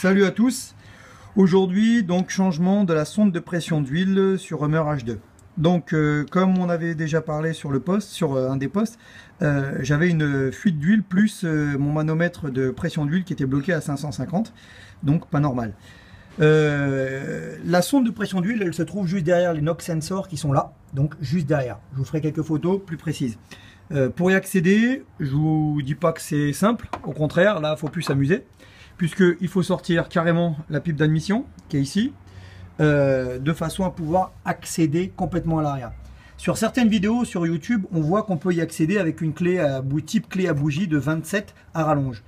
Salut à tous. Aujourd'hui, donc changement de la sonde de pression d'huile sur Hummer H2. Donc, comme on avait déjà parlé sur le poste, sur un des postes, j'avais une fuite d'huile plus mon manomètre de pression d'huile qui était bloqué à 550, donc pas normal. La sonde de pression d'huile, elle se trouve juste derrière les NOx sensors qui sont là, donc juste derrière. Je vous ferai quelques photos plus précises. Pour y accéder, je vous dis pas que c'est simple, au contraire, là, il faut plus s'amuser, puisqu'il faut sortir carrément la pipe d'admission, qui est ici, de façon à pouvoir accéder complètement à l'arrière. Sur certaines vidéos sur YouTube, on voit qu'on peut y accéder avec une clé type clé à bougie de 27 à rallonge.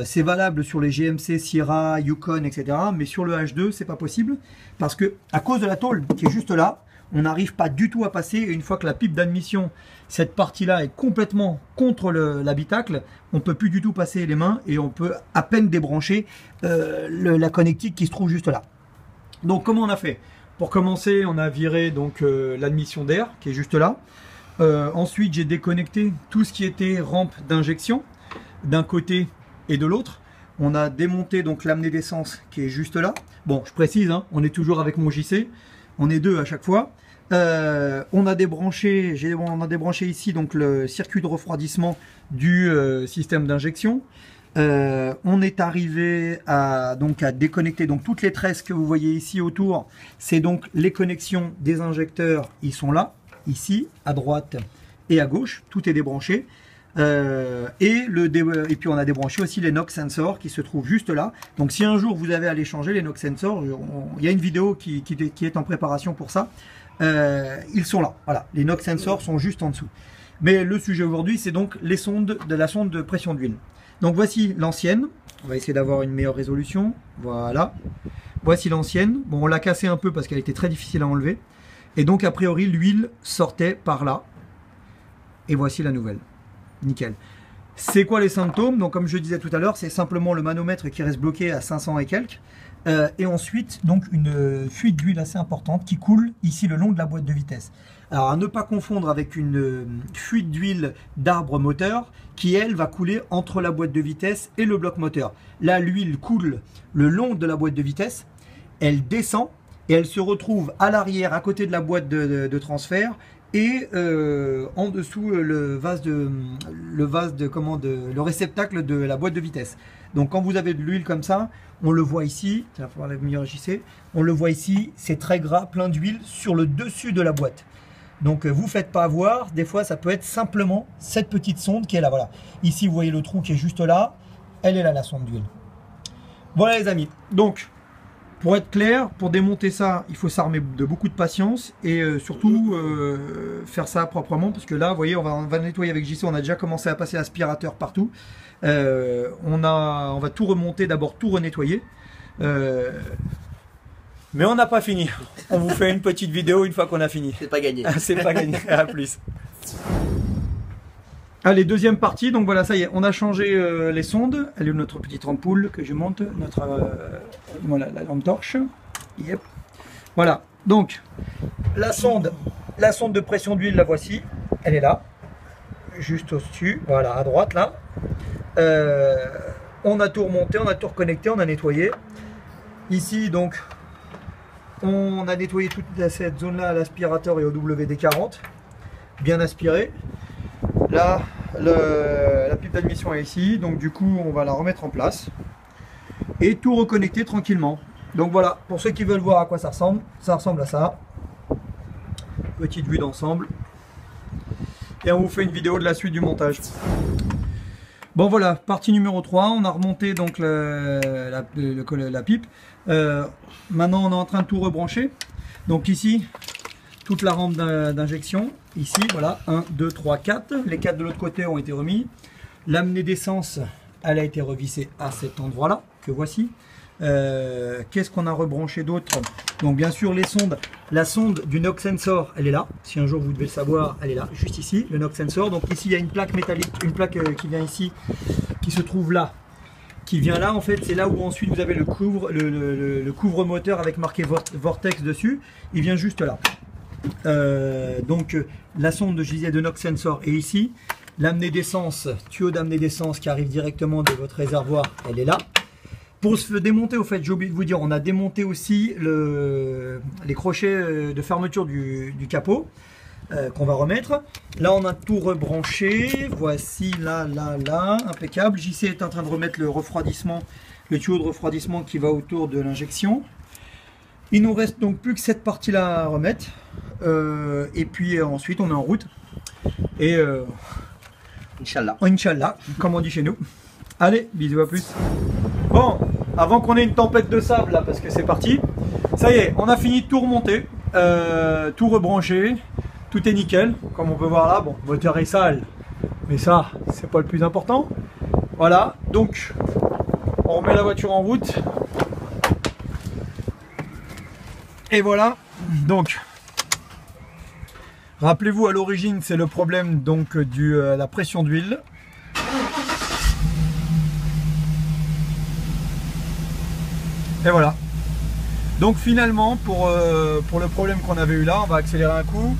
C'est valable sur les GMC, Sierra, Yukon, etc. Mais sur le H2, c'est pas possible, parce que à cause de la tôle qui est juste là, on n'arrive pas du tout à passer. Et une fois que la pipe d'admission, cette partie-là est complètement contre l'habitacle, on ne peut plus du tout passer les mains et on peut à peine débrancher la connectique qui se trouve juste là. Donc comment on a fait? Pour commencer, on a viré donc l'admission d'air qui est juste là. Ensuite, j'ai déconnecté tout ce qui était rampe d'injection d'un côté et de l'autre. On a démonté donc l'amener d'essence qui est juste là. Bon, je précise, hein, on est toujours avec mon JC. On est deux à chaque fois. On a débranché ici donc le circuit de refroidissement du système d'injection. On est arrivé à déconnecter donc toutes les tresses que vous voyez ici autour. C'est donc les connexions des injecteurs. Ils sont là, ici, à droite et à gauche. Tout est débranché. Et puis on a débranché aussi les NOx sensors qui se trouvent juste là. Donc si un jour vous avez à les changer, les NOx sensors, il y a une vidéo qui est en préparation pour ça. Ils sont là, voilà, les NOx sensors sont juste en dessous. Mais le sujet aujourd'hui, c'est donc les sondes de la sonde de pression d'huile. Donc voici l'ancienne, on va essayer d'avoir une meilleure résolution, voilà. Voici l'ancienne, bon on l'a cassée un peu parce qu'elle était très difficile à enlever. Et donc a priori l'huile sortait par là. Et voici la nouvelle. Nickel. C'est quoi les symptômes? Donc comme je disais tout à l'heure, c'est simplement le manomètre qui reste bloqué à 500 et quelques. Et ensuite, donc une fuite d'huile assez importante qui coule ici le long de la boîte de vitesse. Alors à ne pas confondre avec une fuite d'huile d'arbre moteur qui elle va couler entre la boîte de vitesse et le bloc moteur. Là l'huile coule le long de la boîte de vitesse, elle descend et elle se retrouve à l'arrière à côté de la boîte de transfert. Et en dessous le réceptacle de la boîte de vitesse. Donc quand vous avez de l'huile comme ça, on le voit ici, il va falloir la meilleure JC, on le voit ici, c'est très gras, plein d'huile sur le dessus de la boîte. Donc vous faites pas avoir, des fois ça peut être simplement cette petite sonde qui est là, voilà. Ici vous voyez le trou qui est juste là, elle est là la sonde d'huile. Voilà les amis, donc pour être clair, pour démonter ça, il faut s'armer de beaucoup de patience et surtout faire ça proprement parce que là, vous voyez, on va nettoyer avec JC, on a déjà commencé à passer l'aspirateur partout. On va tout remonter, d'abord tout renettoyer. Mais on n'a pas fini. On vous fait une petite vidéo une fois qu'on a fini. C'est pas gagné. C'est pas gagné, à plus. Allez, deuxième partie, donc voilà, ça y est, on a changé les sondes. Elle est notre petite ampoule que je monte, voilà, la lampe torche. Yep. Voilà, donc la sonde de pression d'huile, la voici, elle est là, juste au-dessus, voilà, à droite là. On a tout remonté, on a tout reconnecté, on a nettoyé. Ici, donc, on a nettoyé toute cette zone-là à l'aspirateur et au WD-40, bien aspiré. Là, la pipe d'admission est ici, donc du coup on va la remettre en place et tout reconnecter tranquillement. Donc voilà, pour ceux qui veulent voir à quoi ça ressemble à ça. Petite vue d'ensemble. Et on vous fait une vidéo de la suite du montage. Bon voilà, partie numéro 3, on a remonté donc la pipe. Maintenant on est en train de tout rebrancher. Donc ici, toute la rampe d'injection, ici, voilà, 1, 2, 3, 4. Les 4 de l'autre côté ont été remis. L'amener d'essence, elle a été revissée à cet endroit-là, que voici. Qu'est-ce qu'on a rebranché d'autre? Donc bien sûr les sondes. La sonde du NOx sensor, elle est là. Si un jour vous devez le savoir, elle est là, juste ici, le NOx sensor. Donc ici, il y a une plaque métallique, une plaque qui vient ici, qui se trouve là. Qui vient là, en fait, c'est là où ensuite vous avez le couvre-moteur avec marqué Vortex dessus. Il vient juste là. Donc la sonde de NOx sensor est ici. L'amener d'essence, tuyau d'amener d'essence qui arrive directement de votre réservoir, elle est là. Pour se démonter, au fait, j'ai oublié de vous dire, on a démonté aussi les crochets de fermeture du capot qu'on va remettre. Là, on a tout rebranché. Voici, là, impeccable. JC est en train de remettre le refroidissement, le tuyau de refroidissement qui va autour de l'injection. Il nous reste donc plus que cette partie-là à remettre. Et puis ensuite, on est en route. Et Inch'Allah. Inch'Allah, comme on dit chez nous. Allez, bisous, à plus. Bon, avant qu'on ait une tempête de sable là, parce que c'est parti. Ça y est, on a fini de tout remonter, tout rebranché, tout est nickel, comme on peut voir là. Bon, le moteur est sale, mais ça, c'est pas le plus important. Voilà, donc on remet la voiture en route. Et voilà, donc rappelez-vous, à l'origine, c'est le problème donc la pression d'huile. Et voilà. Donc finalement, pour le problème qu'on avait eu là, on va accélérer un coup.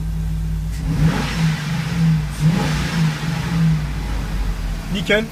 Nickel.